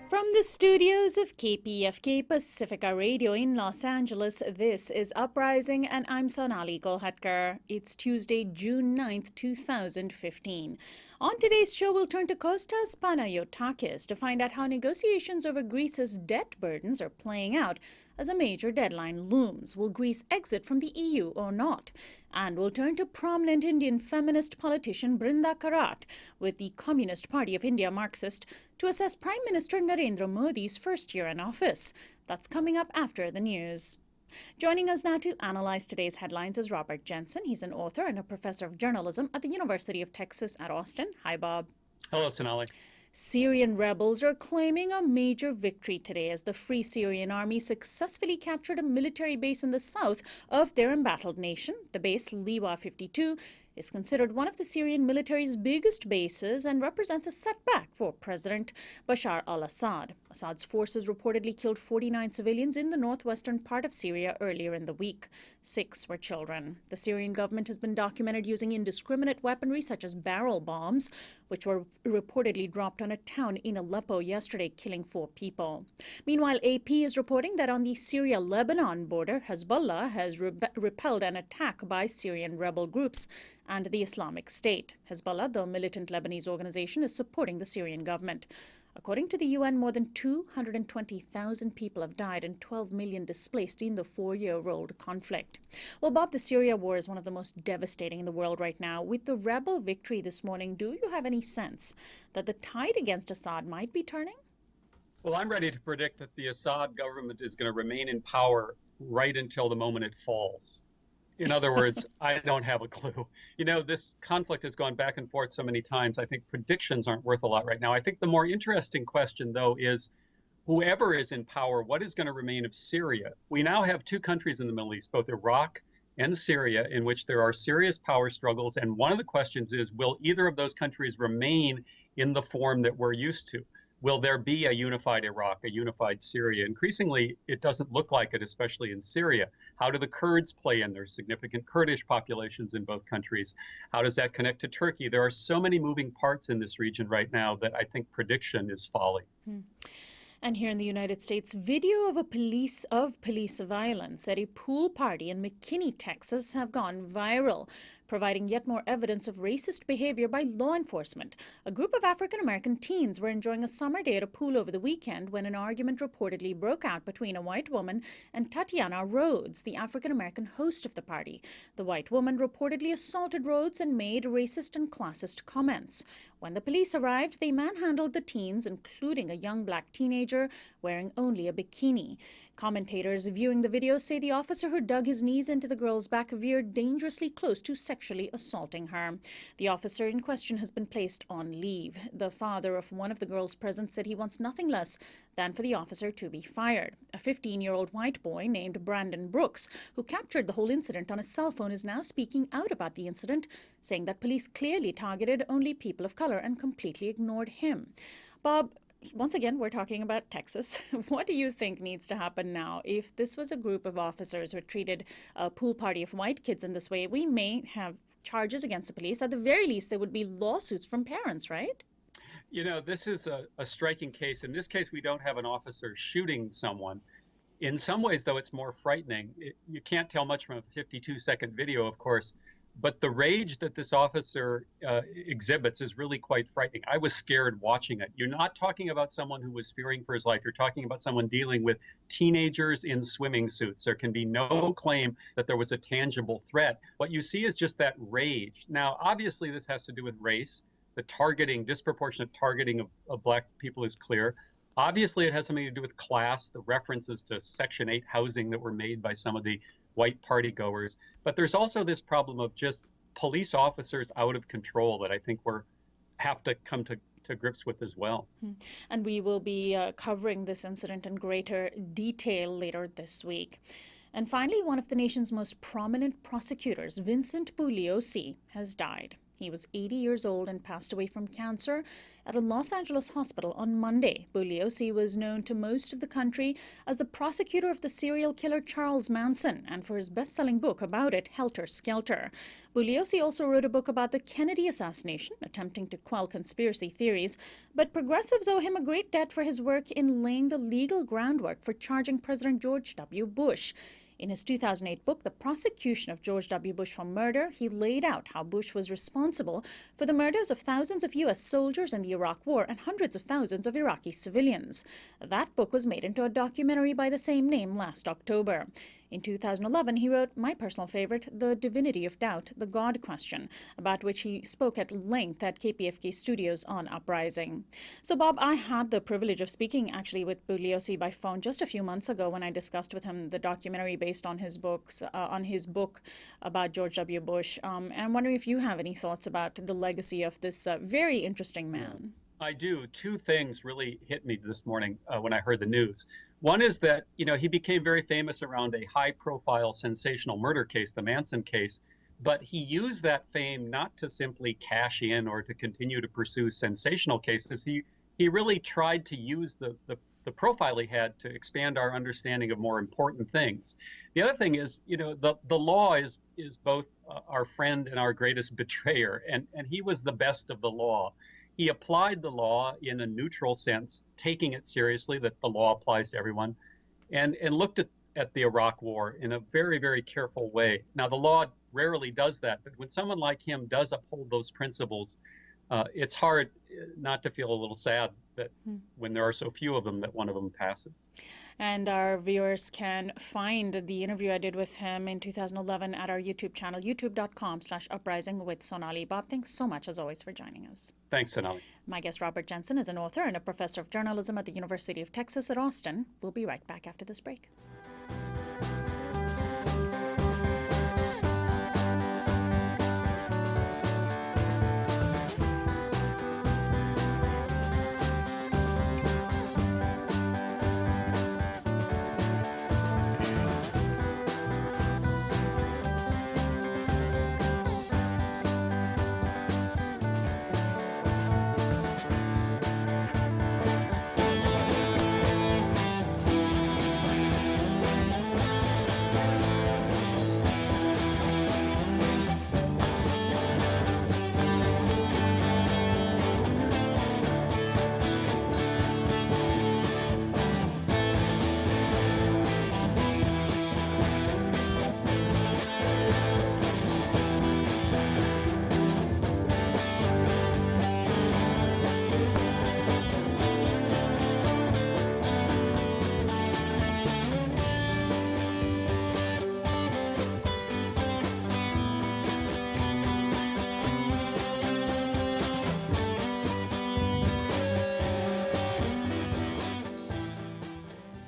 From the studios of KPFK Pacifica Radio in Los Angeles, this is Uprising, and I'm Sonali. It's Tuesday, June 9th, 2015. On today's show, we'll turn to Costas Panayotakis to find out how negotiations over Greece's debt burdens are playing out as a major deadline looms. Will Greece exit from the EU or not? And we'll turn to prominent Indian feminist politician Brinda Karat with the Communist Party of India, Marxist, to assess Prime Minister Narendra Modi's first year in office. That's coming up after the news. Joining us now to analyze today's headlines is Robert Jensen. He's an author and a professor of journalism at the University of Texas at Austin. Hi, Bob. Hello, Sonali. Syrian rebels are claiming a major victory today as the Free Syrian Army successfully captured a military base in the south of their embattled nation. The base, Liwa 52, is considered one of the Syrian military's biggest bases and represents a setback for President Bashar al-Assad. Assad's forces reportedly killed 49 civilians in the northwestern part of Syria earlier in the week. 6 were children. The Syrian government has been documented using indiscriminate weaponry such as barrel bombs, which were reportedly dropped on a town in Aleppo yesterday, killing 4 people. Meanwhile, AP is reporting that on the Syria-Lebanon border, Hezbollah has repelled an attack by Syrian rebel groups and the Islamic State. Hezbollah, the militant Lebanese organization, is supporting the Syrian government. According to the UN, more than 220,000 people have died and 12 million displaced in the 4-year-old conflict. Well, Bob, the Syria war is one of the most devastating in the world right now. With the rebel victory this morning, do you have any sense that the tide against Assad might be turning? Well, I'm ready to predict that the Assad government is going to remain in power right until the moment it falls. In other words, I don't have a clue. You know, this conflict has gone back and forth so many times. I think predictions aren't worth a lot right now. I think the more interesting question, though, is whoever is in power, what is going to remain of Syria? We now have 2 countries in the Middle East, both Iraq and Syria, in which there are serious power struggles. And one of the questions is, will either of those countries remain in the form that we're used to? Will there be a unified Iraq, a unified Syria? Increasingly, it doesn't look like it, especially in Syria. How do the Kurds play in? There's significant Kurdish populations in both countries. How does that connect to Turkey? There are so many moving parts in this region right now that I think prediction is folly. And here in the United States, video of police violence at a pool party in McKinney, Texas, have gone viral, providing yet more evidence of racist behavior by law enforcement. A group of African-American teens were enjoying a summer day at a pool over the weekend when an argument reportedly broke out between a white woman and Tatiana Rhodes, the African-American host of the party. The white woman reportedly assaulted Rhodes and made racist and classist comments. When the police arrived, they manhandled the teens, including a young black teenager wearing only a bikini. Commentators viewing the video say the officer who dug his knees into the girl's back veered dangerously close to sexually assaulting her. The officer in question has been placed on leave. The father of one of the girls present said he wants nothing less than for the officer to be fired. A 15-year-old white boy named Brandon Brooks, who captured the whole incident on his cell phone, is now speaking out about the incident, saying that police clearly targeted only people of color and completely ignored him. Bob, once again, we're talking about Texas. What do you think needs to happen now? If this was a group of officers who treated a pool party of white kids in this way, we may have charges against the police. At the very least, there would be lawsuits from parents, right? You know, this is a striking case. In this case, we don't have an officer shooting someone. In some ways, though, it's more frightening. You can't tell much from a 52-second video, of course. But the rage that this officer exhibits is really quite frightening. I was scared watching it. You're not talking about someone who was fearing for his life. You're talking about someone dealing with teenagers in swimming suits. There can be no claim that there was a tangible threat. What you see is just that rage. Now, obviously, this has to do with race. The targeting, disproportionate targeting of Black people is clear. Obviously, it has something to do with class, the references to Section 8 housing that were made by some of the white party goers. But there's also this problem of just police officers out of control that I think we have to come to grips with as well. And we will be covering this incident in greater detail later this week. And finally, one of the nation's most prominent prosecutors, Vincent Bugliosi, has died. He was 80 years old and passed away from cancer at a Los Angeles hospital on Monday. Bugliosi was known to most of the country as the prosecutor of the serial killer Charles Manson and for his best-selling book about it, Helter Skelter. Bugliosi also wrote a book about the Kennedy assassination, attempting to quell conspiracy theories. But progressives owe him a great debt for his work in laying the legal groundwork for charging President George W. Bush. In his 2008 book, The Prosecution of George W. Bush for Murder, he laid out how Bush was responsible for the murders of thousands of U.S. soldiers in the Iraq War and hundreds of thousands of Iraqi civilians. That book was made into a documentary by the same name last October. In 2011, he wrote my personal favorite, The Divinity of Doubt, The God Question, about which he spoke at length at KPFK Studios on Uprising. So, Bob, I had the privilege of speaking actually with Bugliosi by phone just a few months ago when I discussed with him the documentary based on his books, on his book about George W. Bush. And I'm wondering if you have any thoughts about the legacy of this very interesting man. I do. Two things really hit me this morning when I heard the news. One is that, he became very famous around a high-profile sensational murder case, the Manson case, but he used that fame not to simply cash in or to continue to pursue sensational cases. He really tried to use the profile he had to expand our understanding of more important things. The other thing is, the law is both our friend and our greatest betrayer, and he was the best of the law. He applied the law in a neutral sense, taking it seriously that the law applies to everyone, and looked at the Iraq War in a very, very careful way. Now, the law rarely does that, but when someone like him does uphold those principles, it's hard not to feel a little sad that when there are so few of them, that one of them passes. And our viewers can find the interview I did with him in 2011 at our YouTube channel, youtube.com/uprising with Sonali. Bob, thanks so much, as always, for joining us. Thanks, Sonali. My guest, Robert Jensen, is an author and a professor of journalism at the University of Texas at Austin. We'll be right back after this break.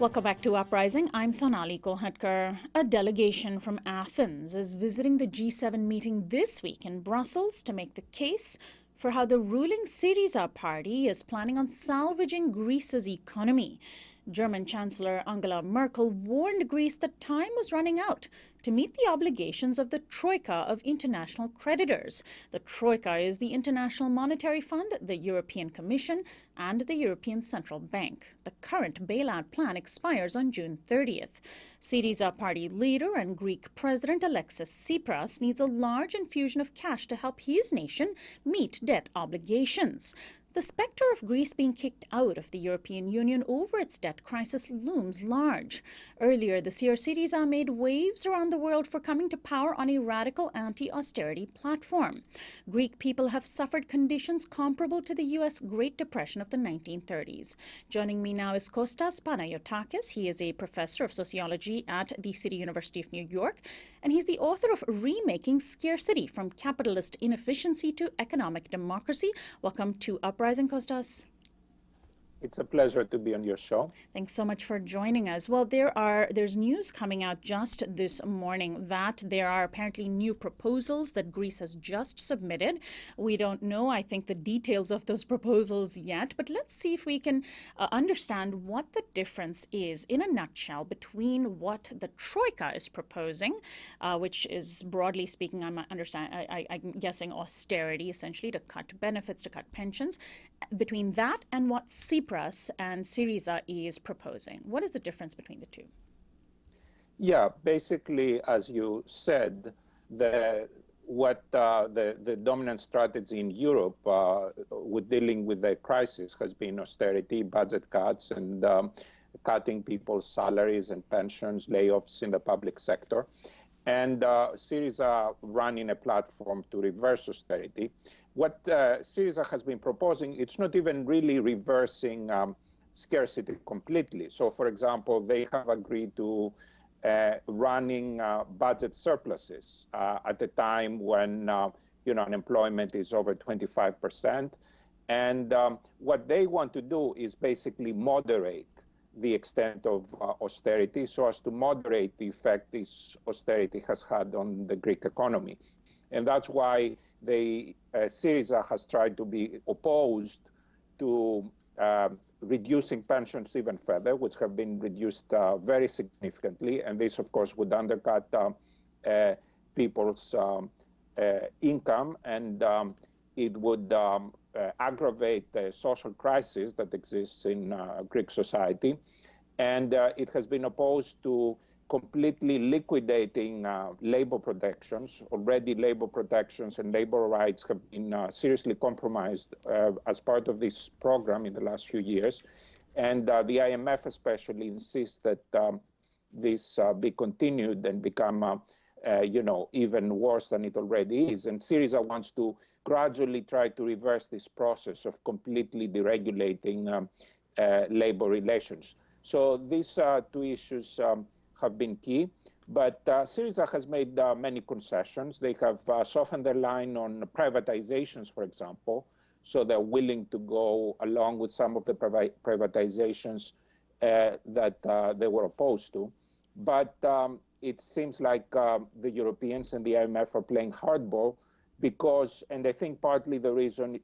Welcome back to Uprising. I'm Sonali Kolhatkar. A delegation from Athens is visiting the G7 meeting this week in Brussels to make the case for how the ruling Syriza party is planning on salvaging Greece's economy. German Chancellor Angela Merkel warned Greece that time was running out to meet the obligations of the Troika of international creditors. The Troika is the International Monetary Fund, the European Commission, and the European Central Bank. The current bailout plan expires on June 30th. Syriza party leader and Greek President Alexis Tsipras needs a large infusion of cash to help his nation meet debt obligations. The specter of Greece being kicked out of the European Union over its debt crisis looms large. Earlier this year, Syriza made waves around the world for coming to power on a radical anti-austerity platform. Greek people have suffered conditions comparable to the U.S. Great Depression of the 1930s. Joining me now is Costas Panayotakis. He is a professor of sociology at the City University of New York, and he's the author of Remaking Scarcity: From Capitalist Inefficiency to Economic Democracy. Welcome to Uprising, Costas. It's a pleasure to be on your show. Thanks so much for joining us. Well, there's news coming out just this morning that there are apparently new proposals that Greece has just submitted. We don't know, I think, the details of those proposals yet, but let's see if we can understand what the difference is in a nutshell between what the Troika is proposing, which is broadly speaking, I'm guessing austerity, essentially to cut benefits, to cut pensions, between that and what Tsipras and Syriza is proposing. What is the difference between the two? Yeah, basically, as you said, the dominant strategy in Europe with dealing with the crisis has been austerity, budget cuts, and cutting people's salaries and pensions, layoffs in the public sector. And Syriza running a platform to reverse austerity. What Syriza has been proposing, it's not even really reversing scarcity completely. So, for example, they have agreed to running budget surpluses at a time when unemployment is over 25%. And what they want to do is basically moderate the extent of austerity so as to moderate the effect this austerity has had on the Greek economy. And that's why Syriza has tried to be opposed to reducing pensions even further, which have been reduced very significantly. And this, of course, would undercut people's income, and it would aggravate the social crisis that exists in Greek society. And it has been opposed to completely liquidating labor protections. Already labor protections and labor rights have been seriously compromised as part of this program in the last few years. And the IMF especially insists that this be continued and become even worse than it already is. And Syriza wants to gradually try to reverse this process of completely deregulating labor relations. So these two issues have been key, but Syriza has made many concessions. They have softened their line on privatizations, for example, so they're willing to go along with some of the privatizations that they were opposed to. But it seems like the Europeans and the IMF are playing hardball because, and I think partly the reason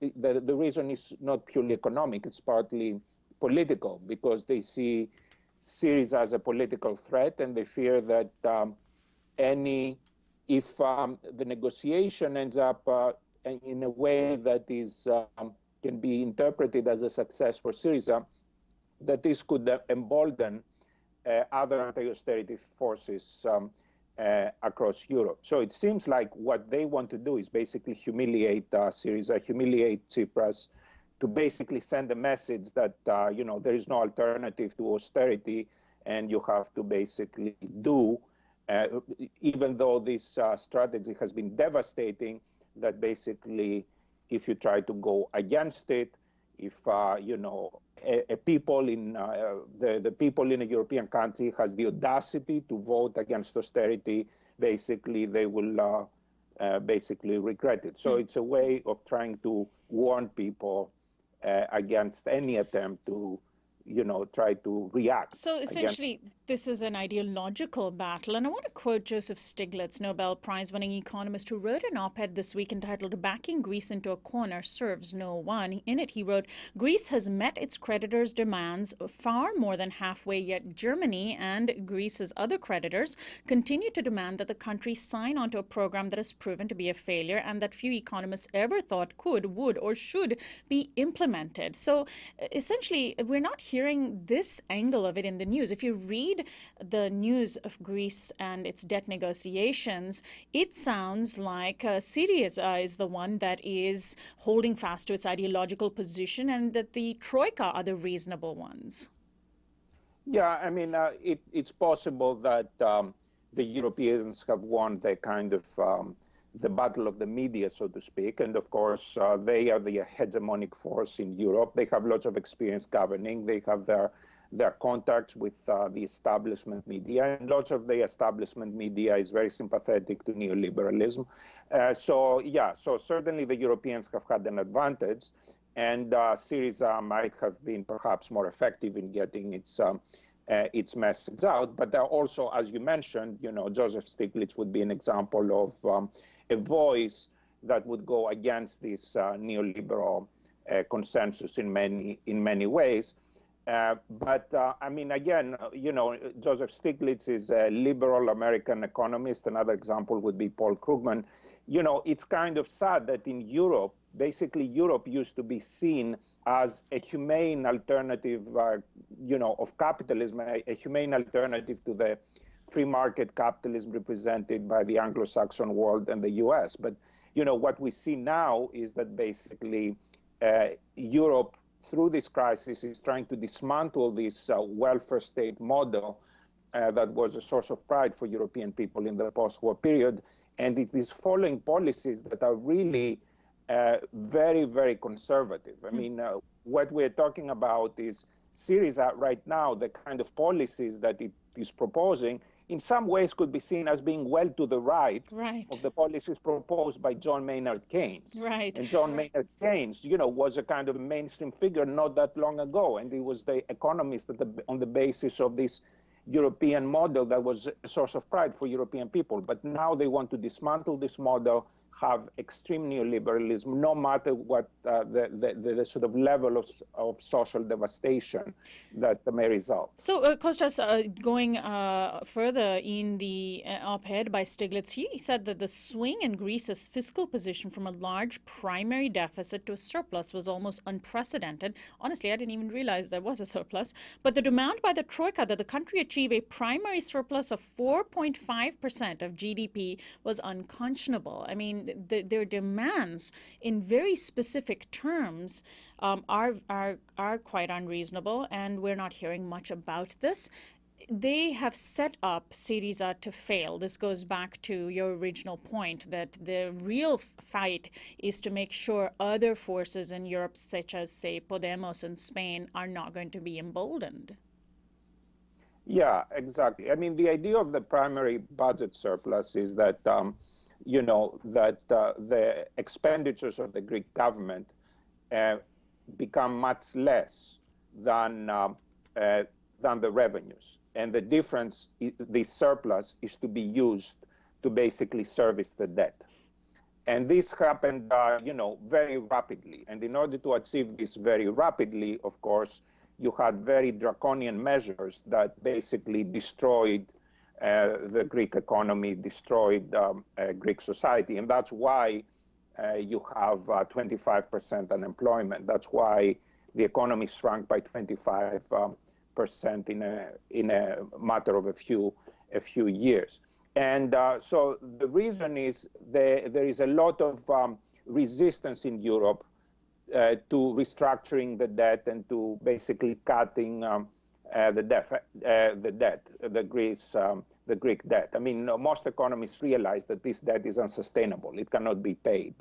is not purely economic, it's partly political, because they see Syriza as a political threat, and they fear that if the negotiation ends up in a way that is can be interpreted as a success for Syriza, that this could embolden other anti-austerity forces across Europe. So it seems like what they want to do is basically humiliate Syriza, humiliate Tsipras, to basically send a message that there is no alternative to austerity, and you have to basically do, even though this strategy has been devastating, that basically if you try to go against it, if people in the people in a European country has the audacity to vote against austerity, basically they will basically regret it. So it's a way of trying to warn people against any attempt to, try to react. So essentially, this is an ideological battle. And I want to quote Joseph Stiglitz, Nobel Prize-winning economist, who wrote an op-ed this week entitled "Backing Greece into a Corner Serves No One." In it, he wrote, "Greece has met its creditors' demands far more than halfway, yet Germany and Greece's other creditors continue to demand that the country sign onto a program that has proven to be a failure and that few economists ever thought could, would, or should be implemented." So essentially, we're not hearing this angle of it in the news. If you read the news of Greece and its debt negotiations, it sounds like Syriza is the one that is holding fast to its ideological position and that the Troika are the reasonable ones. Yeah, I mean, it's possible that the Europeans have won the kind of the battle of the media, so to speak. And of course, they are the hegemonic force in Europe. They have lots of experience governing. They have their contacts with the establishment media. And lots of the establishment media is very sympathetic to neoliberalism. So certainly the Europeans have had an advantage. and Syriza might have been perhaps more effective in getting its message out. But also, as you mentioned, Joseph Stiglitz would be an example of a voice that would go against this neoliberal consensus in many ways. But I mean, again, Joseph Stiglitz is a liberal American economist. Another example would be Paul Krugman. It's kind of sad that in Europe, basically Europe used to be seen as a humane alternative, of capitalism, a humane alternative to the free market capitalism represented by the Anglo-Saxon world and the US. But, what we see now is that basically Europe, through this crisis, is trying to dismantle this welfare state model that was a source of pride for European people in the post-war period. And it is following policies that are really very, very conservative. I mean, what we're talking about is Syriza right now, the kind of policies that it is proposing, in some ways could be seen as being well to the right of the policies proposed by John Maynard Keynes. And John Maynard Keynes, was a kind of mainstream figure not that long ago, and he was the economist on the basis of this European model that was a source of pride for European people. But now they want to dismantle this model, have extreme neoliberalism, no matter what the sort of level of social devastation that may result. So, Costas, going further in the op-ed by Stiglitz, he said that the swing in Greece's fiscal position from a large primary deficit to a surplus was almost unprecedented. Honestly, I didn't even realize there was a surplus. But the demand by the Troika that the country achieve a primary surplus of 4.5% of GDP was unconscionable. I mean, their demands in very specific terms are quite unreasonable, and we're not hearing much about this. They have set up Syriza to fail. This goes back to your original point that the real fight is to make sure other forces in Europe, such as, say, Podemos in Spain, are not going to be emboldened. Yeah, exactly. I mean, the idea of the primary budget surplus is that the expenditures of the Greek government become much less than the revenues. And the difference, the surplus, is to be used to basically service the debt. And this happened, very rapidly. And in order to achieve this very rapidly, of course, you had very draconian measures that basically destroyed the Greek economy, destroyed Greek society. And that's why you have 25% unemployment. That's why the economy shrunk by 25% in a matter of a few years. And so the reason is there is a lot of resistance in Europe to restructuring the debt and to basically cutting the Greek debt. I mean, most economists realize that this debt is unsustainable. It cannot be paid.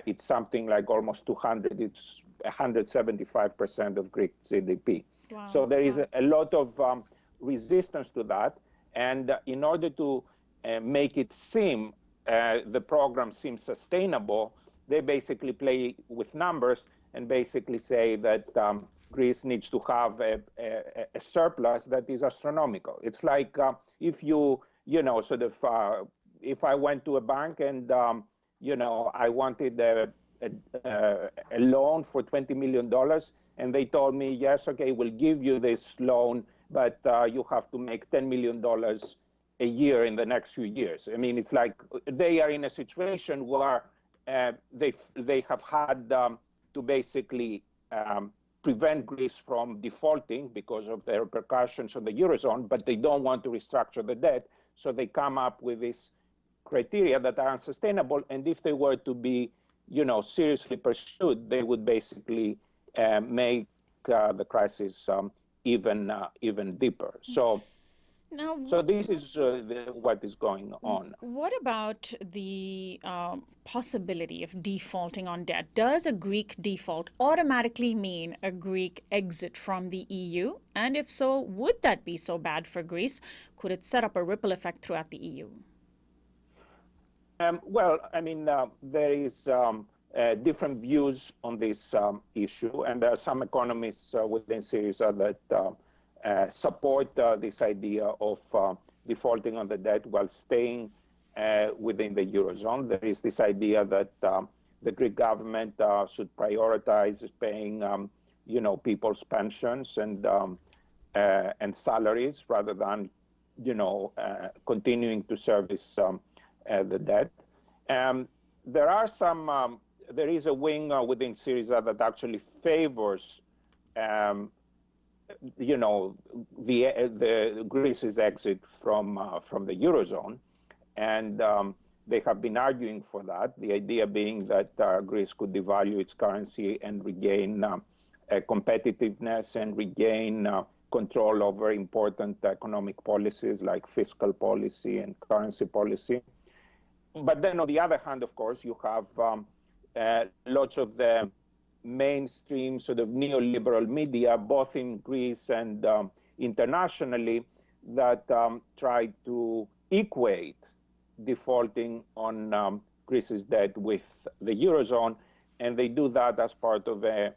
It's something like almost 200. It's 175% of Greek GDP. Wow. So there is a lot of resistance to that. And in order to make it seem the program seems sustainable, they basically play with numbers and basically say that Greece needs to have a surplus that is astronomical. It's like if if I went to a bank and I wanted a loan for $20 million, and they told me, yes, okay, we'll give you this loan, but you have to make $10 million a year in the next few years. I mean, it's like they are in a situation where they have had to basically prevent Greece from defaulting because of the repercussions on the Eurozone, but they don't want to restructure the debt. So they come up with these criteria that are unsustainable. And if they were to be, seriously pursued, they would basically make the crisis even deeper. So this is what is going on. What about the possibility of defaulting on debt? Does a Greek default automatically mean a Greek exit from the EU? And if so, would that be so bad for Greece? Could it set up a ripple effect throughout the EU? Well, I mean, there is different views on this issue, and there are some economists within Syriza that support this idea of defaulting on the debt while staying within the Eurozone. There is this idea that the Greek government should prioritize paying people's pensions and salaries rather than continuing to service the debt. There is a wing within Syriza that actually favors the Greece's exit from the Eurozone, and they have been arguing for that. The idea being that Greece could devalue its currency and regain competitiveness and regain control over important economic policies like fiscal policy and currency policy. But then on the other hand, of course, you have lots of the mainstream sort of neoliberal media, both in Greece and internationally, that try to equate defaulting on Greece's debt with the Eurozone, and they do that as part of a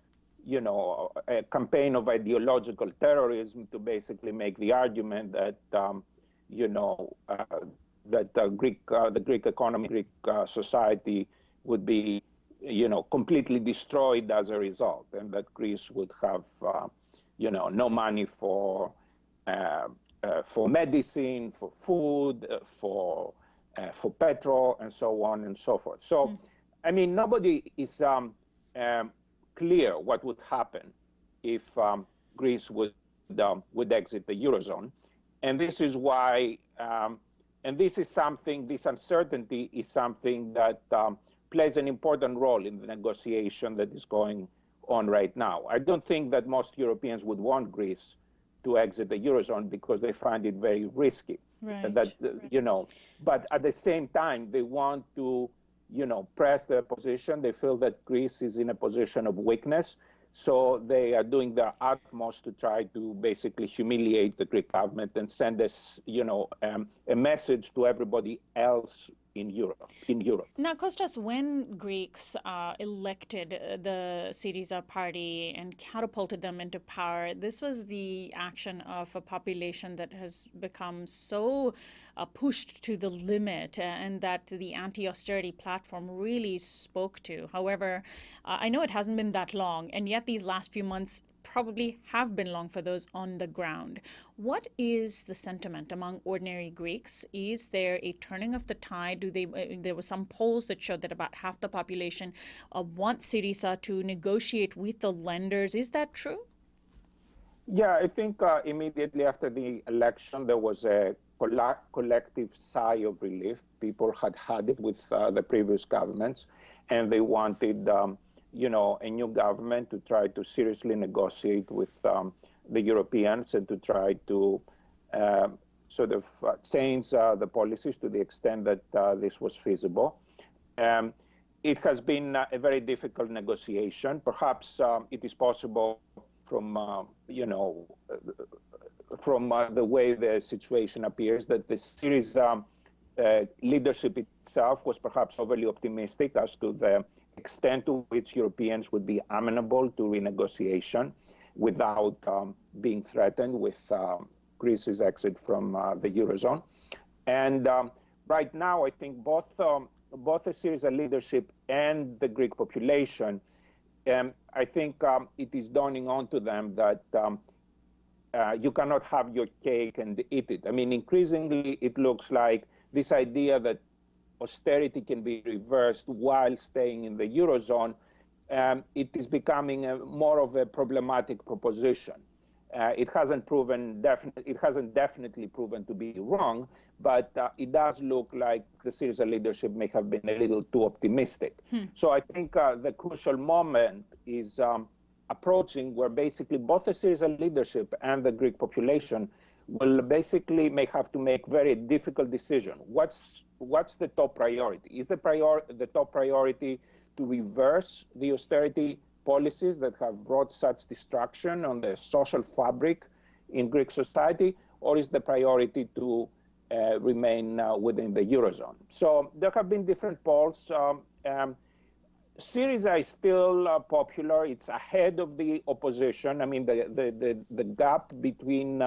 campaign of ideological terrorism to basically make the argument that the Greek economy, Greek society would be completely destroyed as a result, and that Greece would have no money for medicine, for food, for petrol, and so on and so forth. So, I mean, nobody is clear what would happen if Greece would exit the Eurozone, and this is why, and this uncertainty is something that plays an important role in the negotiation that is going on right now. I don't think that most Europeans would want Greece to exit the Eurozone because they find it very risky. Right. But at the same time, they want to, press their position. They feel that Greece is in a position of weakness. So they are doing their utmost to try to basically humiliate the Greek government and send us, a message to everybody else in Europe. Now, Costas, when Greeks elected the Syriza party and catapulted them into power, this was the action of a population that has become so pushed to the limit and that the anti-austerity platform really spoke to. However, I know it hasn't been that long, and yet these last few months probably have been long for those on the ground. What is the sentiment among ordinary Greeks? Is there a turning of the tide? There were some polls that showed that about half the population want Syriza to negotiate with the lenders. Is that true? Yeah, I think immediately after the election, there was a collective sigh of relief. People had it with the previous governments, and they wanted a new government to try to seriously negotiate with the Europeans and to try to change the policies to the extent that this was feasible. It has been a very difficult negotiation. Perhaps it is possible from the way the situation appears that the Syriza leadership itself was perhaps overly optimistic as to the extent to which Europeans would be amenable to renegotiation without being threatened with Greece's exit from the Eurozone. And right now, I think both the Syriza leadership and the Greek population, I think it is dawning onto them that you cannot have your cake and eat it. I mean, increasingly, it looks like this idea that austerity can be reversed while staying in the Eurozone, it is becoming more of a problematic proposition. It hasn't definitely proven to be wrong, but it does look like the Syriza leadership may have been a little too optimistic. So I think the crucial moment is approaching where basically both the Syriza leadership and the Greek population will basically may have to make very difficult decision. What's the top priority? Is the top priority to reverse the austerity policies that have brought such destruction on the social fabric in Greek society, or is the priority to remain within the Eurozone? So there have been different polls. Syriza is still popular. It's ahead of the opposition. I mean, the gap between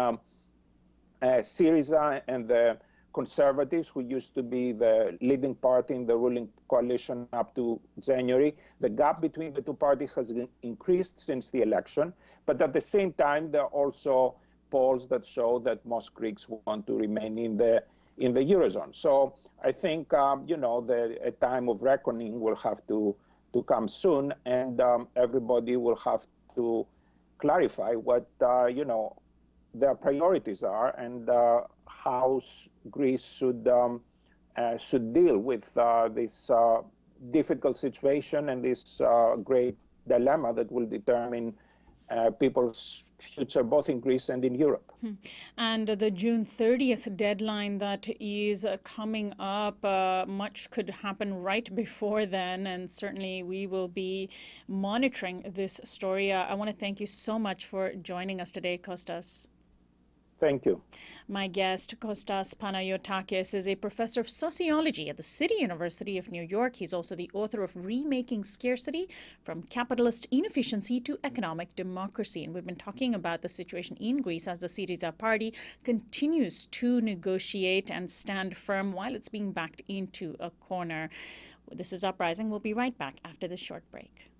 Syriza and the Conservatives, who used to be the leading party in the ruling coalition up to January, the gap between the two parties has increased since the election. But at the same time, there are also polls that show that most Greeks want to remain in the Eurozone. So I think, a time of reckoning will have to come soon, and everybody will have to clarify what, their priorities are, and how Greece should deal with this difficult situation and this great dilemma that will determine people's future both in Greece and in Europe. And the June 30th deadline that is coming up, much could happen right before then, and certainly we will be monitoring this story. I want to thank you so much for joining us today, Costas. Thank you. My guest, Costas Panayotakis, is a professor of sociology at the City University of New York. He's also the author of Remaking Scarcity: From Capitalist Inefficiency to Economic Democracy. And we've been talking about the situation in Greece as the Syriza party continues to negotiate and stand firm while it's being backed into a corner. This is Uprising. We'll be right back after this short break.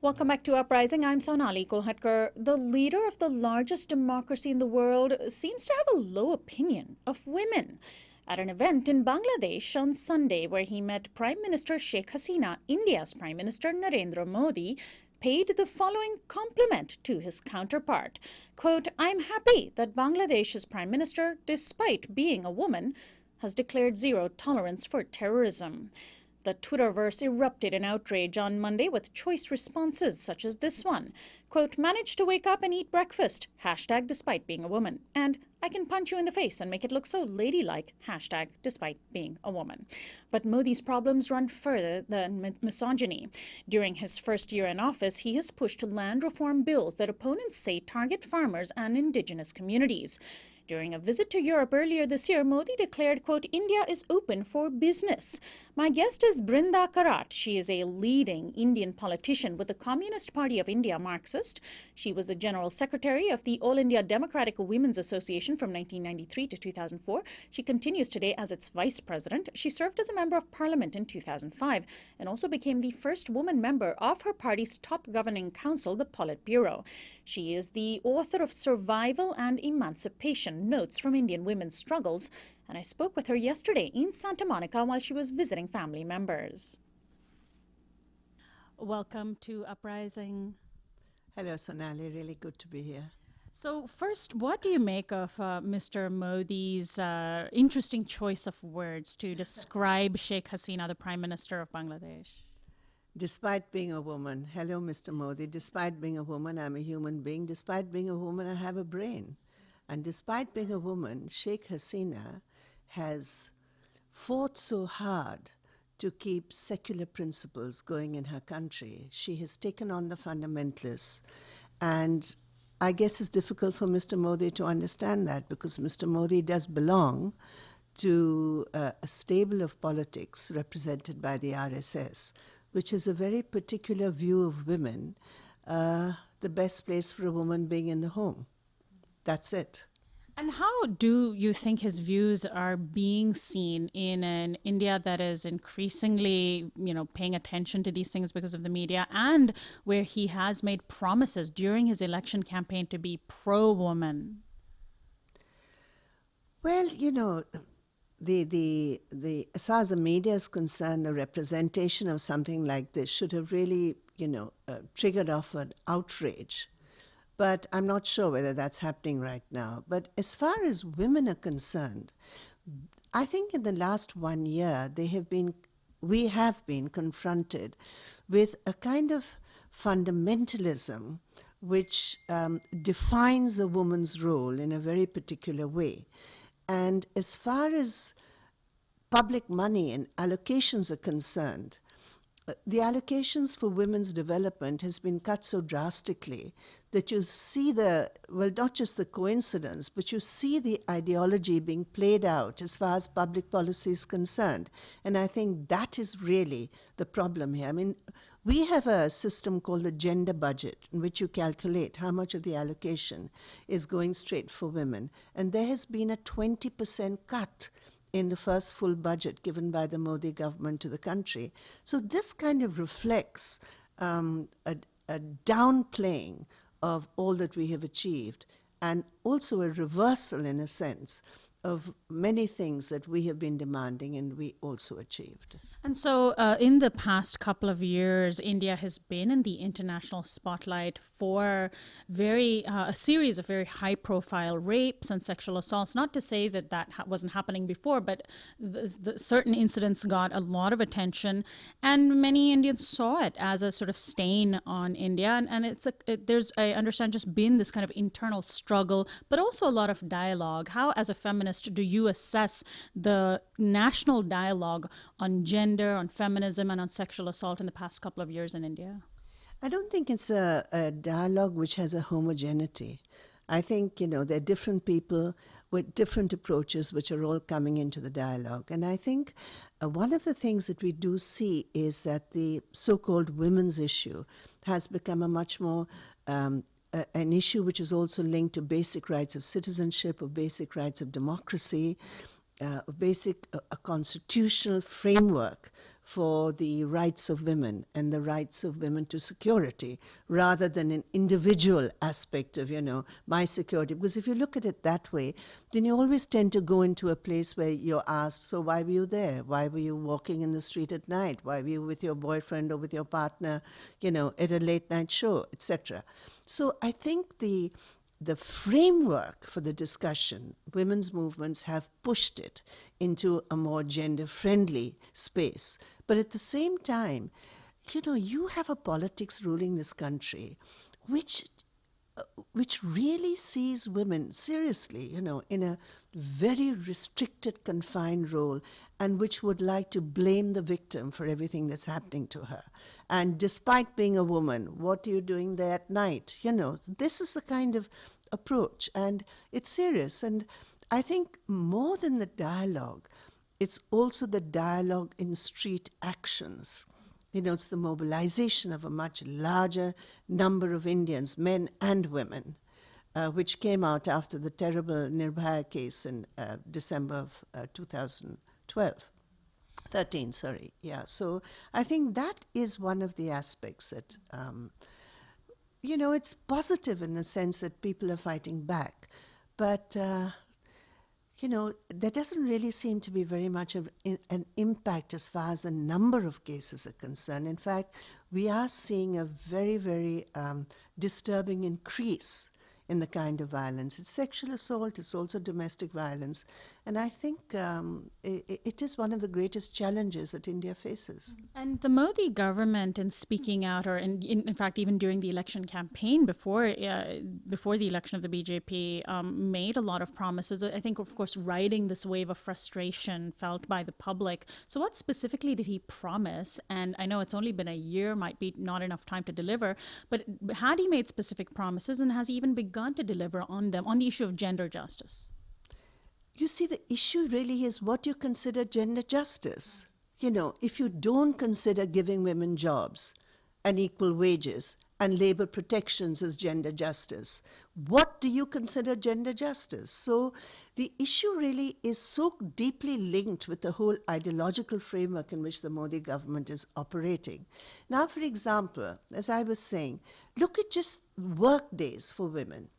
Welcome back to Uprising. I'm Sonali. The leader of the largest democracy in the world seems to have a low opinion of women. At an event in Bangladesh on Sunday, where he met Prime Minister Sheikh Hasina, India's Prime Minister Narendra Modi paid the following compliment to his counterpart. Quote, "I'm happy that Bangladesh's Prime Minister, despite being a woman, has declared zero tolerance for terrorism." The Twitterverse erupted in outrage on Monday with choice responses such as this one. Quote, "Managed to wake up and eat breakfast. Hashtag despite being a woman." And "I can punch you in the face and make it look so ladylike. Hashtag despite being a woman." But Modi's problems run further than misogyny. During his first year in office, he has pushed land reform bills that opponents say target farmers and indigenous communities. During a visit to Europe earlier this year, Modi declared, quote, "India is open for business." My guest is Brinda Karat. She is a leading Indian politician with the Communist Party of India, Marxist. She was the General Secretary of the All India Democratic Women's Association from 1993 to 2004. She continues today as its Vice President. She served as a Member of Parliament in 2005 and also became the first woman member of her party's top governing council, the Politburo. She is the author of Survival and Emancipation: Notes from Indian Women's Struggles, and I spoke with her yesterday in Santa Monica while she was visiting family members. Welcome to Uprising. Hello, Sonali. Really good to be here. So first, what do you make of Mr. Modi's interesting choice of words to describe Sheikh Hasina, the Prime Minister of Bangladesh? Despite being a woman, hello, Mr. Modi, despite being a woman, I'm a human being. Despite being a woman, I have a brain. And despite being a woman, Sheikh Hasina has fought so hard to keep secular principles going in her country. She has taken on the fundamentalists. And I guess it's difficult for Mr. Modi to understand that, because Mr. Modi does belong to a stable of politics represented by the RSS, which is a very particular view of women, the best place for a woman being in the home. That's it. And how do you think his views are being seen in an India that is increasingly, paying attention to these things because of the media, and where he has made promises during his election campaign to be pro-woman? Well, the as far as the media is concerned, a representation of something like this should have really triggered off an outrage. But I'm not sure whether that's happening right now. But as far as women are concerned, I think in the last 1 year, we have been confronted with a kind of fundamentalism which defines a woman's role in a very particular way. And as far as public money and allocations are concerned, the allocations for women's development has been cut so drastically that you see not just the coincidence, but you see the ideology being played out as far as public policy is concerned. And I think that is really the problem here. I mean, we have a system called the gender budget, in which you calculate how much of the allocation is going straight for women. And there has been a 20% cut in the first full budget given by the Modi government to the country. So this kind of reflects a downplaying of all that we have achieved, and also a reversal, in a sense, of many things that we have been demanding and we also achieved. And so in the past couple of years, India has been in the international spotlight for a series of very high-profile rapes and sexual assaults. Not to say that wasn't happening before, but the certain incidents got a lot of attention, and many Indians saw it as a sort of stain on India. And there's, I understand, just been this kind of internal struggle, but also a lot of dialogue. How, as a feminist, do you assess the national dialogue on gender, on feminism, and on sexual assault in the past couple of years in India? I don't think it's a dialogue which has a homogeneity. I think, there are different people with different approaches which are all coming into the dialogue. And I think one of the things that we do see is that the so-called women's issue has become a much more an issue which is also linked to basic rights of citizenship, or basic rights of democracy, a constitutional framework for the rights of women and the rights of women to security, rather than an individual aspect of, my security. Because if you look at it that way, then you always tend to go into a place where you're asked, so why were you there? Why were you walking in the street at night? Why were you with your boyfriend or with your partner, at a late night show, etc.? So I think the framework for the discussion, women's movements have pushed it into a more gender-friendly space. But at the same time, you have a politics ruling this country which really sees women seriously, in a very restricted, confined role, and which would like to blame the victim for everything that's happening to her. And despite being a woman, what are you doing there at night? This is the kind of approach, and it's serious. And I think more than the dialogue, it's also the dialogue in street actions. It's the mobilization of a much larger number of Indians, men and women, which came out after the terrible Nirbhaya case in December of 2012. 13, sorry. Yeah, so I think that is one of the aspects that, it's positive in the sense that people are fighting back. But, there doesn't really seem to be very much of an impact as far as the number of cases are concerned. In fact, we are seeing a very, very disturbing increase in the kind of violence. It's sexual assault, it's also domestic violence. And I think it is one of the greatest challenges that India faces. And the Modi government, in speaking out, or in fact, even during the election campaign before the election of the BJP, made a lot of promises. I think, of course, riding this wave of frustration felt by the public. So what specifically did he promise? And I know it's only been a year, might be not enough time to deliver, but had he made specific promises, and has he even begun to deliver on them, on the issue of gender justice? You see, the issue really is what you consider gender justice. If you don't consider giving women jobs and equal wages and labor protections as gender justice, what do you consider gender justice? So the issue really is so deeply linked with the whole ideological framework in which the Modi government is operating. Now, for example, as I was saying, look at just work days for women.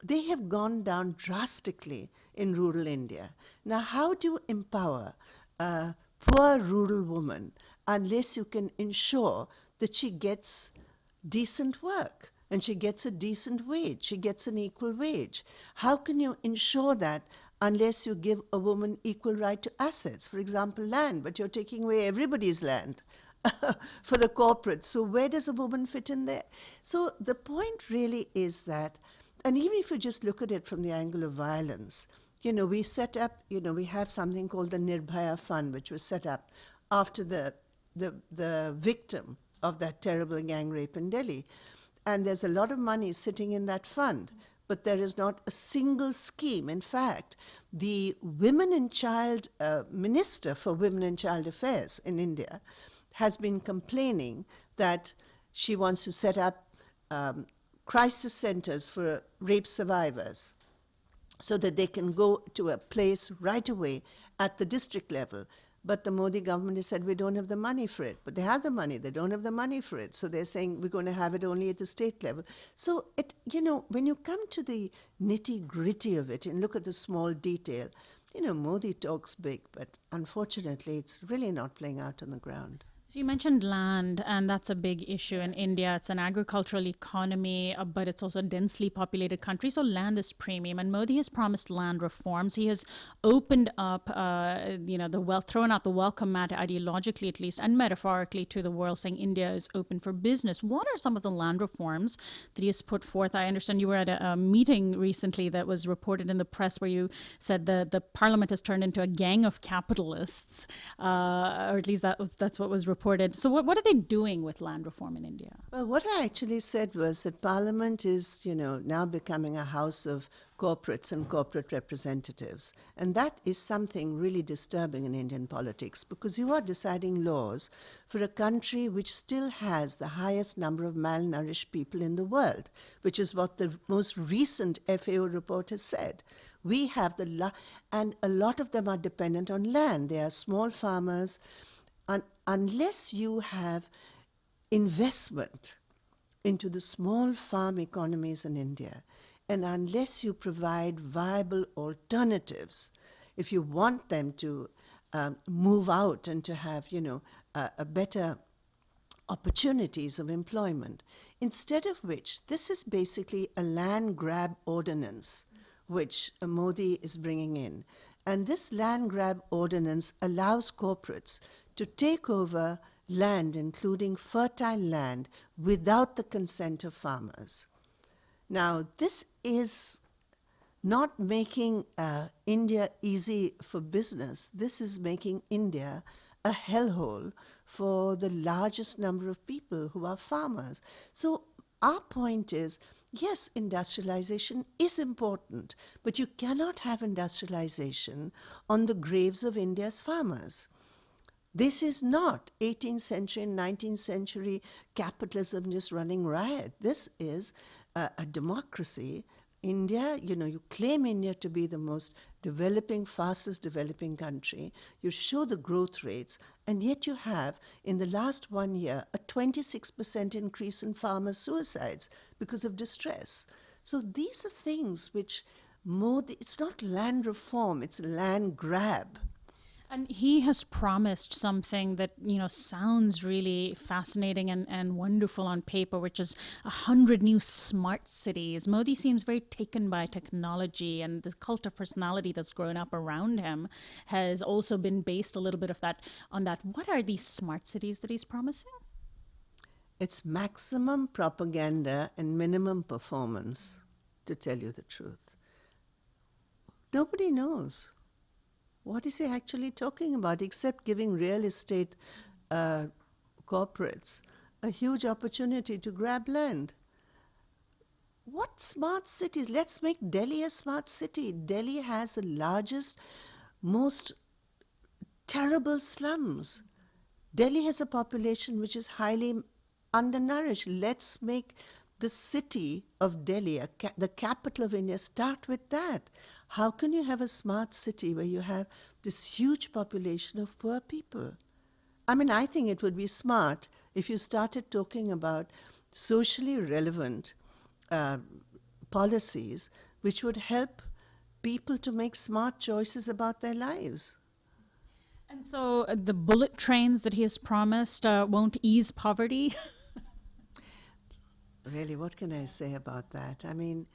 They have gone down drastically in rural India. Now, how do you empower a poor rural woman unless you can ensure that she gets decent work and she gets a decent wage, she gets an equal wage. How can you ensure that unless you give a woman equal right to assets, for example, land, but you're taking away everybody's land for the corporates. So where does a woman fit in there? So the point really is that, and even if you just look at it from the angle of violence, we set up, we have something called the Nirbhaya Fund, which was set up after the victim of that terrible gang rape in Delhi. And there's a lot of money sitting in that fund, but there is not a single scheme. In fact, the Women and Child Minister for Women and Child Affairs in India has been complaining that she wants to set up crisis centers for rape survivors so that they can go to a place right away at the district level. But the Modi government has said, we don't have the money for it. But they have the money, they don't have the money for it. So they're saying, we're going to have it only at the state level. So, when you come to the nitty-gritty of it and look at the small detail, Modi talks big, but unfortunately, it's really not playing out on the ground. So you mentioned land, and that's a big issue in India. It's an agricultural economy, but it's also a densely populated country, so land is premium. And Modi has promised land reforms. He has opened up, thrown out the welcome mat ideologically, at least, and metaphorically to the world, saying India is open for business. What are some of the land reforms that he has put forth? I understand you were at a meeting recently that was reported in the press where you said the parliament has turned into a gang of capitalists, or at least that's what was reported. So what are they doing with land reform in India? Well, what I actually said was that Parliament is, now becoming a house of corporates and corporate representatives. And that is something really disturbing in Indian politics, because you are deciding laws for a country which still has the highest number of malnourished people in the world, which is what the most recent FAO report has said. We have and a lot of them are dependent on land. They are small farmers. Unless you have investment into the small farm economies in India, and unless you provide viable alternatives, if you want them to move out and to have, a better opportunities of employment, instead of which this is basically a land grab ordinance which Modi is bringing in. And this land grab ordinance allows corporates to take over land, including fertile land, without the consent of farmers. Now, this is not making India easy for business. This is making India a hellhole for the largest number of people who are farmers. So our point is, yes, industrialization is important, but you cannot have industrialization on the graves of India's farmers. This is not 18th century and 19th century capitalism just running riot. This is a democracy. India, you claim India to be the most developing, fastest developing country. You show the growth rates, and yet you have, in the last 1 year, a 26% increase in farmer suicides because of distress. So these are things which it's not land reform, it's land grab. And he has promised something that, sounds really fascinating and wonderful on paper, which is 100 new smart cities. Modi seems very taken by technology, and the cult of personality that's grown up around him has also been based a little bit of that on that. What are these smart cities that he's promising? It's maximum propaganda and minimum performance, to tell you the truth. Nobody knows. What is he actually talking about, except giving real estate corporates a huge opportunity to grab land? What smart cities? Let's make Delhi a smart city. Delhi has the largest, most terrible slums. Delhi has a population which is highly undernourished. Let's make the city of Delhi, the capital of India, start with that. How can you have a smart city where you have this huge population of poor people? I think it would be smart if you started talking about socially relevant policies which would help people to make smart choices about their lives. And so the bullet trains that he has promised won't ease poverty? Really, what can I say about that? I mean,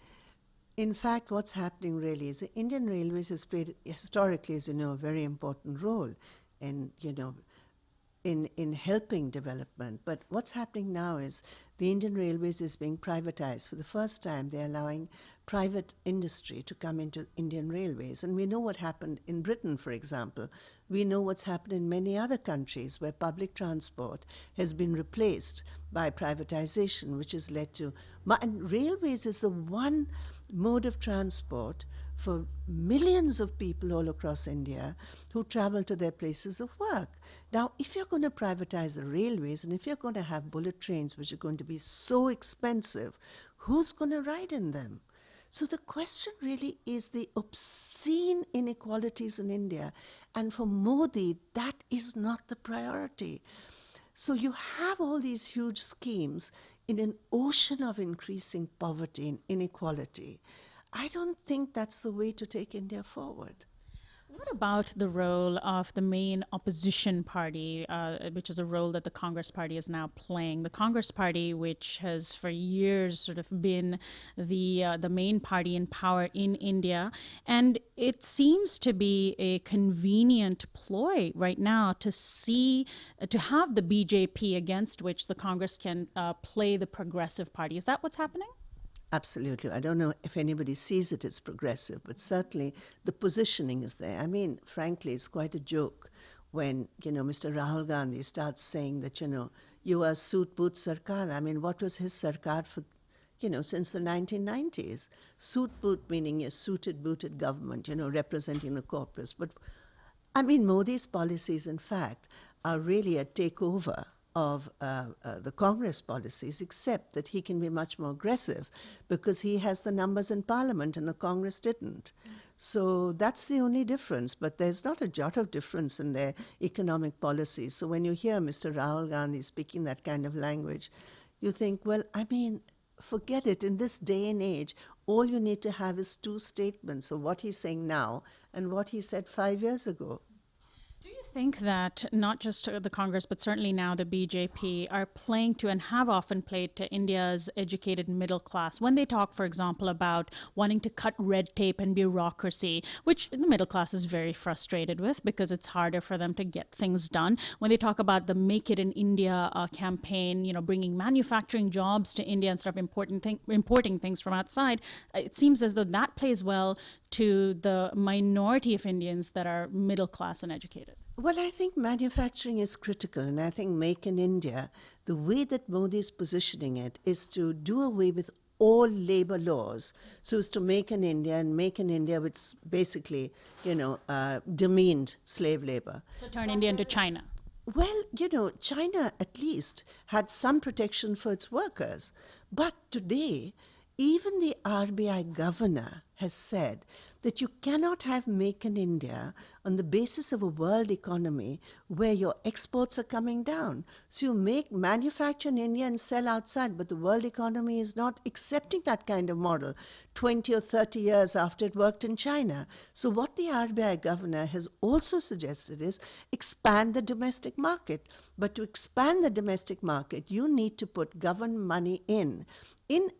in fact, what's happening really is the Indian Railways has played historically, as you know, a very important role in, in helping development. But what's happening now is the Indian Railways is being privatized. For the first time, they're allowing private industry to come into Indian Railways. And we know what happened in Britain, for example. We know what's happened in many other countries where public transport has been replaced by privatization, which has led to... And railways is the one mode of transport for millions of people all across India who travel to their places of work. Now, if you're going to privatize the railways and if you're going to have bullet trains, which are going to be so expensive, who's going to ride in them? So the question really is the obscene inequalities in India. And for Modi, that is not the priority. So you have all these huge schemes in an ocean of increasing poverty and inequality. I don't think that's the way to take India forward. What about the role of the main opposition party, which is a role that the Congress Party is now playing? The Congress Party, which has for years sort of been the main party in power in India, and it seems to be a convenient ploy right now to have the BJP against which the Congress can play the progressive party. Is that what's happening? Absolutely. I don't know if anybody sees it as progressive, but certainly the positioning is there. I mean, frankly, it's quite a joke when, Mr. Rahul Gandhi starts saying that, you are suit boot sarkar. I mean, what was his sarkar for, since the 1990s? Suit boot meaning a suited booted government, representing the corpus. But I mean, Modi's policies, in fact, are really a takeover of the Congress policies, except that he can be much more aggressive because he has the numbers in Parliament and the Congress didn't. So that's the only difference. But there's not a jot of difference in their economic policies. So when you hear Mr. Rahul Gandhi speaking that kind of language, you think, well, I mean, forget it. In this day and age, all you need to have is two statements of what he's saying now and what he said 5 years ago. Do you think that not just the Congress, but certainly now the BJP are playing to and have often played to India's educated middle class when they talk, for example, about wanting to cut red tape and bureaucracy, which the middle class is very frustrated with because it's harder for them to get things done. When they talk about the Make It in India campaign, bringing manufacturing jobs to India instead of importing things from outside, it seems as though that plays well to the minority of Indians that are middle class and educated. Well, I think manufacturing is critical, and I think Make in India, the way that Modi is positioning it is to do away with all labor laws, so as to make in India and make in India with basically, demeaned slave labor. So turn India into China. Well, China at least had some protection for its workers. But today, even the RBI governor has said that you cannot have Make in India on the basis of a world economy where your exports are coming down. So you manufacture in India and sell outside, but the world economy is not accepting that kind of model 20 or 30 years after it worked in China. So what the RBI governor has also suggested is expand the domestic market. But to expand the domestic market, you need to put government money in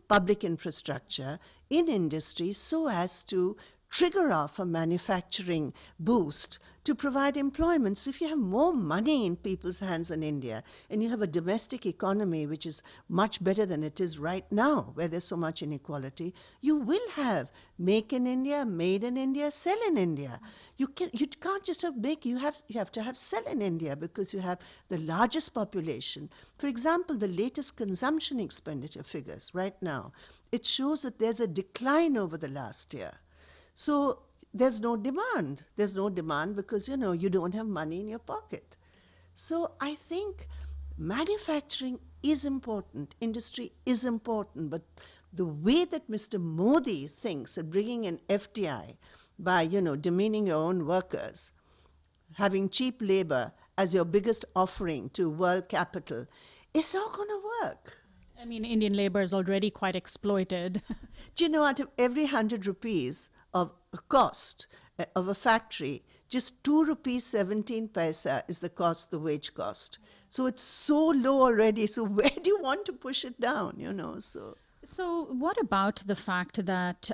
public infrastructure, in industry, so as to trigger off a manufacturing boost to provide employment. So if you have more money in people's hands in India and you have a domestic economy which is much better than it is right now, where there's so much inequality, you will have Make in India, Made in India, Sell in India. You can't just have make, you have to have Sell in India because you have the largest population. For example, the latest consumption expenditure figures right now, it shows that there's a decline over the last year. So there's no demand. There's no demand because, you don't have money in your pocket. So I think manufacturing is important, industry is important, but the way that Mr. Modi thinks of bringing in FDI by, demeaning your own workers, having cheap labor as your biggest offering to world capital, is not going to work. I mean, Indian labor is already quite exploited. Do you know, out of every 100 rupees of cost of a factory, just 2 rupees 17 paisa is the cost, the wage cost. So it's so low already. So where do you want to push it down, So, what about the fact that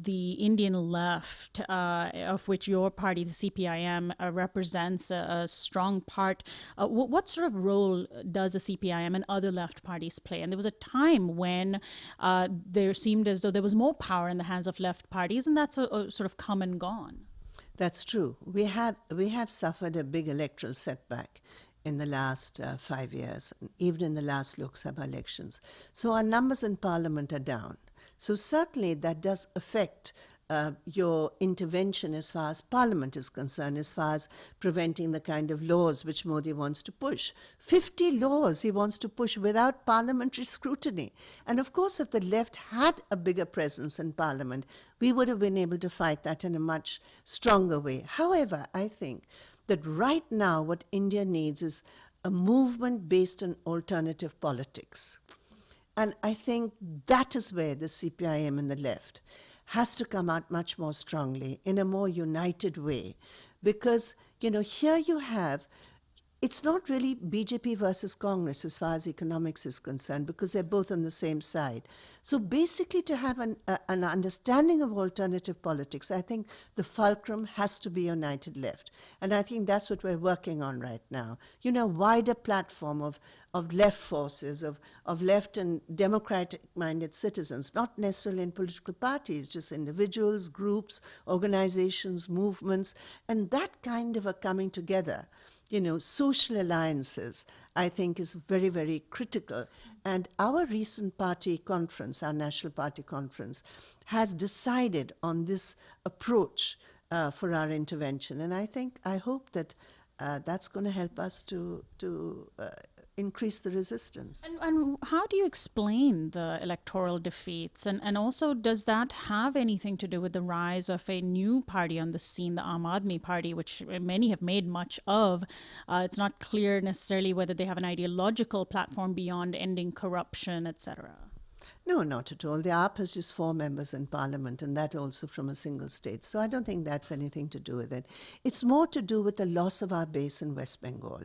the Indian left, of which your party, the CPIM, represents a strong part? What sort of role does the CPIM and other left parties play? And there was a time when there seemed as though there was more power in the hands of left parties, and that's sort of come and gone. That's true. We have suffered a big electoral setback in the last 5 years, and even in the last Lok Sabha elections. So our numbers in parliament are down. So certainly that does affect your intervention as far as parliament is concerned, as far as preventing the kind of laws which Modi wants to push. 50 laws he wants to push without parliamentary scrutiny. And of course, if the left had a bigger presence in parliament, we would have been able to fight that in a much stronger way. However, I think that right now what India needs is a movement based on alternative politics. And I think that is where the CPIM and the left has to come out much more strongly in a more united way. Because, here you have, it's not really BJP versus Congress as far as economics is concerned, because they're both on the same side. So basically, to have an understanding of alternative politics, I think the fulcrum has to be united left. And I think that's what we're working on right now. Wider platform of left forces, of left and democratic-minded citizens, not necessarily in political parties, just individuals, groups, organizations, movements, and that kind of a coming together. Social alliances, I think, is very, very critical. And our recent party conference, our national party conference, has decided on this approach for our intervention. And I hope that that's going to help us to increase the resistance. And how do you explain the electoral defeats? And also, does that have anything to do with the rise of a new party on the scene, the Aam Aadmi Party, which many have made much of? It's not clear necessarily whether they have an ideological platform beyond ending corruption, etc. No, not at all. The AAP has just 4 members in parliament, and that also from a single state. So I don't think that's anything to do with it. It's more to do with the loss of our base in West Bengal.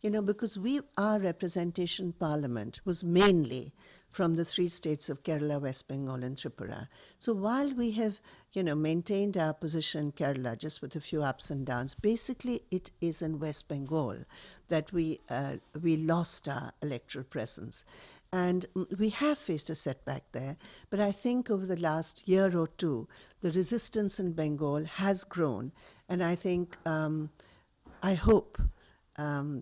Because our representation parliament was mainly from the 3 states of Kerala, West Bengal, and Tripura. So while we have, maintained our position in Kerala, just with a few ups and downs, basically it is in West Bengal that we lost our electoral presence. And we have faced a setback there. But I think over the last year or two, the resistance in Bengal has grown. And I think, I hope,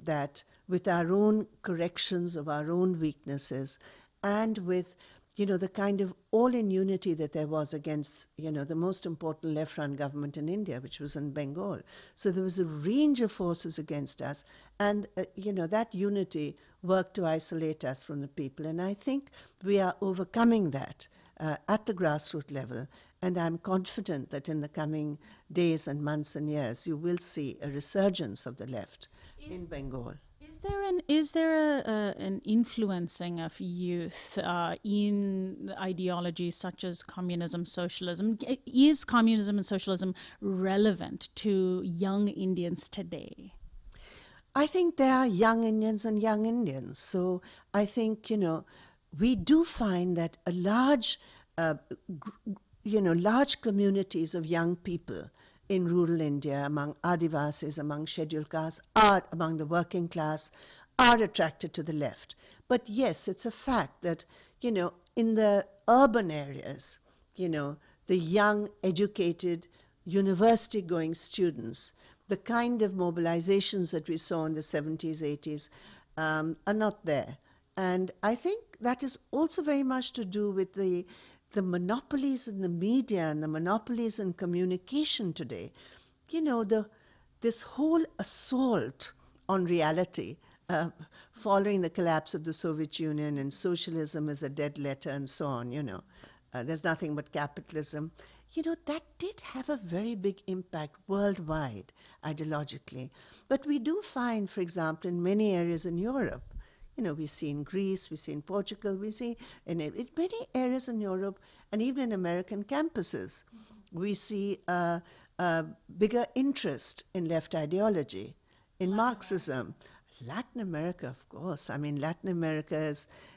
that with our own corrections of our own weaknesses and with, the kind of all-in unity that there was against, the most important left-run government in India, which was in Bengal. So there was a range of forces against us. And, that unity worked to isolate us from the people. And I think we are overcoming that at the grassroots level. And I'm confident that in the coming days and months and years, you will see a resurgence of the left in Bengal. Is there an influencing of youth in ideologies such as communism, socialism? Is communism and socialism relevant to young Indians today? I think there are young Indians and young Indians. So I think, we do find that a large communities of young people in rural India, among Adivasis, among scheduled castes, among the working class, are attracted to the left. But yes, it's a fact that, in the urban areas, the young, educated, university-going students, the kind of mobilizations that we saw in the 70s, 80s, are not there. And I think that is also very much to do with the monopolies in the media and the monopolies in communication today. This whole assault on reality following the collapse of the Soviet Union and socialism is a dead letter and so on, there's nothing but capitalism. That did have a very big impact worldwide, ideologically. But we do find, for example, in many areas in Europe, we see in Greece, we see in Portugal, we see in many areas in Europe and even in American campuses, we see a bigger interest in left ideology, in Marxism. Latin America, of course. I mean, Latin America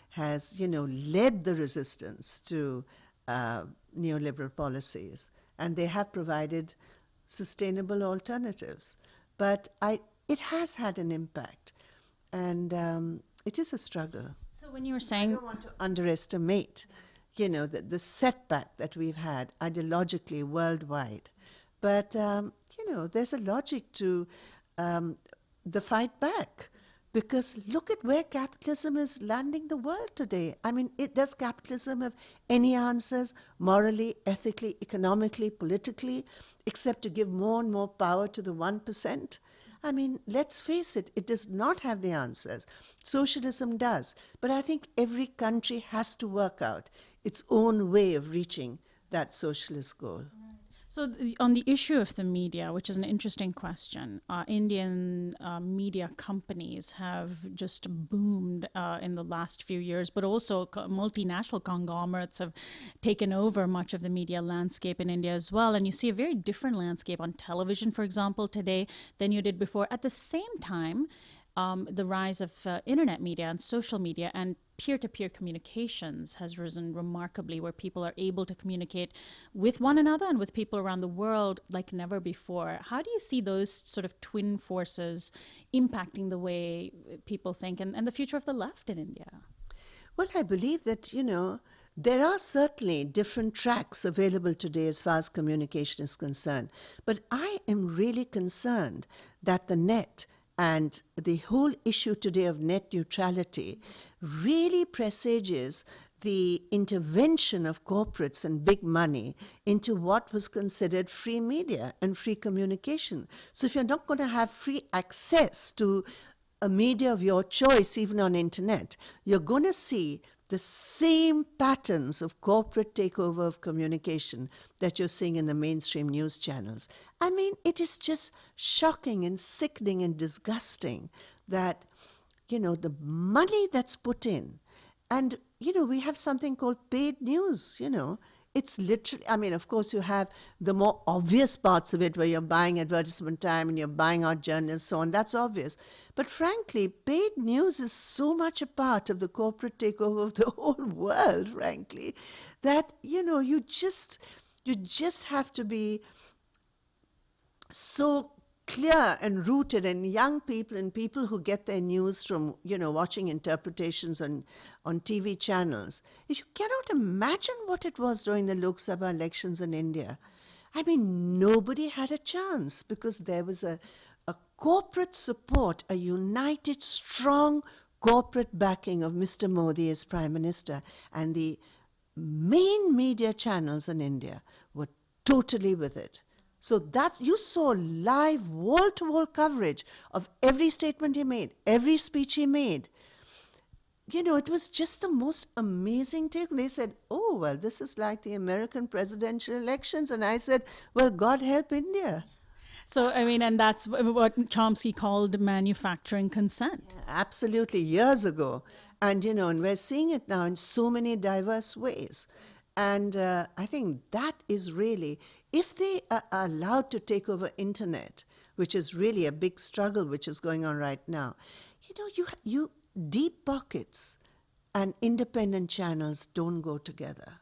has led the resistance to neoliberal policies, and they have provided sustainable alternatives. But it has had an impact, and it is a struggle. So when you were I saying, don't want to underestimate, the setback that we've had ideologically worldwide. But, there's a logic to the fight back. Because look at where capitalism is landing the world today. I mean, does capitalism have any answers morally, ethically, economically, politically, except to give more and more power to the 1%? I mean, let's face it, it does not have the answers. Socialism does. But I think every country has to work out its own way of reaching that socialist goal. so on the issue of the media, which is an interesting question, Indian media companies have just boomed in the last few years, but also multinational conglomerates have taken over much of the media landscape in India as well. And you see a very different landscape on television, for example, today than you did before. At the same time, the rise of internet media and social media and peer-to-peer communications has risen remarkably, where people are able to communicate with one another and with people around the world like never before. How do you see those sort of twin forces impacting the way people think and the future of the left in India? Well, I believe that, there are certainly different tracks available today as far as communication is concerned. But I am really concerned that the net and the whole issue today of net neutrality really presages the intervention of corporates and big money into what was considered free media and free communication. So if you're not going to have free access to a media of your choice, even on internet, you're going to see the same patterns of corporate takeover of communication that you're seeing in the mainstream news channels. I mean, it is just shocking and sickening and disgusting that, the money that's put in, and, we have something called paid news, It's literally, I mean, of course, you have the more obvious parts of it where you're buying advertisement time and you're buying out journalists, so on. That's obvious. But frankly, paid news is so much a part of the corporate takeover of the whole world, frankly, that, you just have to be so clear and rooted in young people and people who get their news from, watching interpretations on TV channels. You cannot imagine what it was during the Lok Sabha elections in India. I mean, nobody had a chance because there was a corporate support, a united, strong corporate backing of Mr. Modi as Prime Minister. And the main media channels in India were totally with it. So you saw live wall-to-wall coverage of every statement he made, every speech he made. It was just the most amazing take. They said, oh, well, this is like the American presidential elections. And I said, well, God help India. So, I mean, and that's what Chomsky called manufacturing consent. Yeah, absolutely, years ago. And, and we're seeing it now in so many diverse ways. And I think that is really, if they are allowed to take over internet, which is really a big struggle which is going on right now, you deep pockets and independent channels don't go together.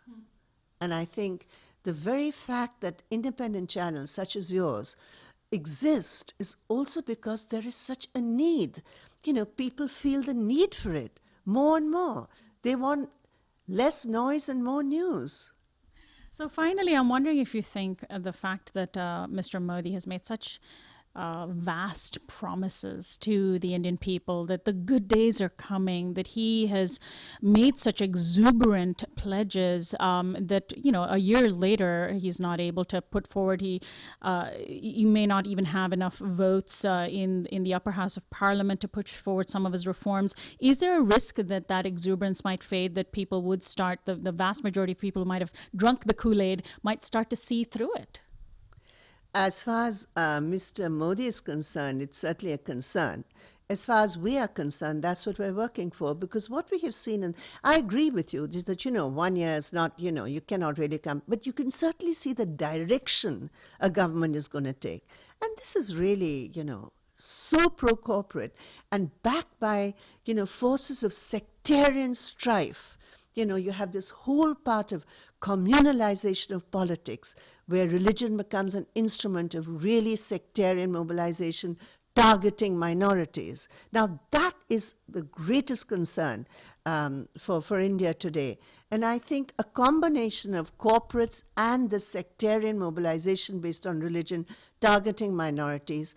And I think the very fact that independent channels such as yours exist is also because there is such a need. People feel the need for it more and more. They want less noise and more news. So finally, I'm wondering if you think the fact that Mr. Modi has made such vast promises to the Indian people, that the good days are coming, that he has made such exuberant pledges that, a year later, he's not able to put forward. He may not even have enough votes in the upper house of parliament to push forward some of his reforms. Is there a risk that exuberance might fade, that people would start, the vast majority of people who might have drunk the Kool-Aid might start to see through it? As far as Mr. Modi is concerned, it's certainly a concern. as far as we are concerned, that's what we're working for. Because what we have seen, and I agree with you, that, 1 year is not, you cannot really come, but you can certainly see the direction a government is going to take. And this is really, so pro-corporate and backed by, forces of sectarian strife. You have this whole part of communalization of politics where religion becomes an instrument of really sectarian mobilization targeting minorities. Now, that is the greatest concern for India today. And I think a combination of corporates and the sectarian mobilization based on religion targeting minorities,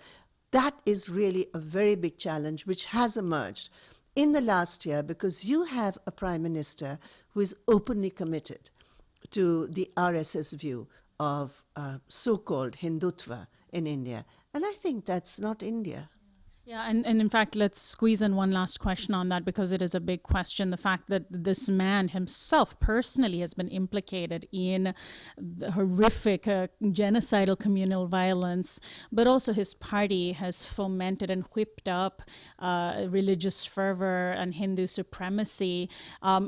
that is really a very big challenge which has emerged in the last year, because you have a prime minister who is openly committed to the RSS view of so-called Hindutva in India. And I think that's not India. Yeah, and in fact, let's squeeze in one last question on that, because it is a big question. The fact that this man himself personally has been implicated in the horrific genocidal communal violence, but also his party has fomented and whipped up religious fervor and Hindu supremacy.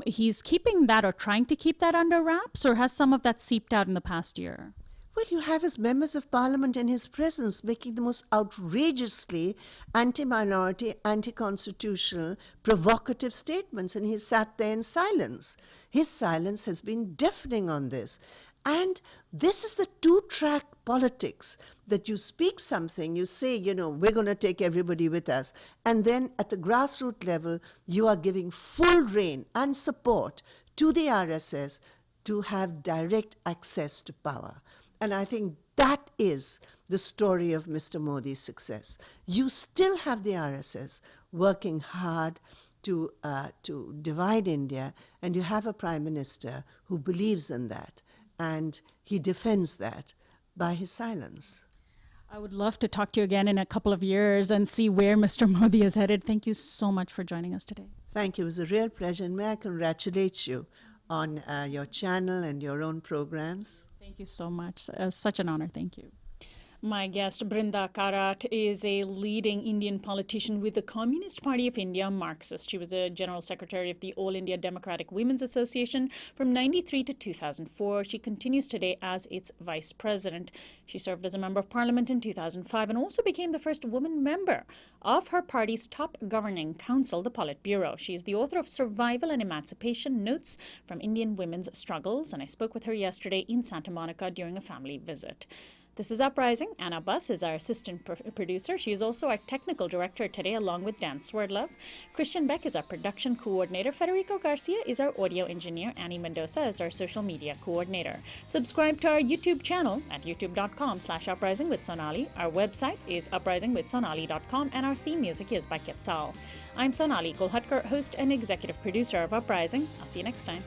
He's keeping that, or trying to keep that, under wraps, or has some of that seeped out in the past year? Well, you have his members of parliament in his presence making the most outrageously anti-minority, anti-constitutional, provocative statements, and he sat there in silence. His silence has been deafening on this. And this is the two-track politics, that you speak something, you say, we're going to take everybody with us. And then at the grassroots level, you are giving full rein and support to the RSS to have direct access to power. And I think that is the story of Mr. Modi's success. You still have the RSS working hard to divide India, and you have a prime minister who believes in that, and he defends that by his silence. I would love to talk to you again in a couple of years and see where Mr. Modi is headed. Thank you so much for joining us today. Thank you. It was a real pleasure, and may I congratulate you on your channel and your own programs. Thank you so much. Such an honor. Thank you. My guest, Brinda Karat, is a leading Indian politician with the Communist Party of India, Marxist. She was a General Secretary of the All India Democratic Women's Association from 1993 to 2004. She continues today as its Vice President. She served as a Member of Parliament in 2005 and also became the first woman member of her party's top governing council, the Politburo. She is the author of Survival and Emancipation Notes from Indian Women's Struggles, and I spoke with her yesterday in Santa Monica during a family visit. This is Uprising. Anna Buss is our assistant producer. She is also our technical director today, along with Dan Swerdlove. Christian Beck is our production coordinator. Federico Garcia is our audio engineer. Annie Mendoza is our social media coordinator. Subscribe to our YouTube channel at youtube.com/Uprising with Sonali. Our website is uprisingwithsonali.com, and our theme music is by Quetzal. I'm Sonali Kolhatkar, host and executive producer of Uprising. I'll see you next time.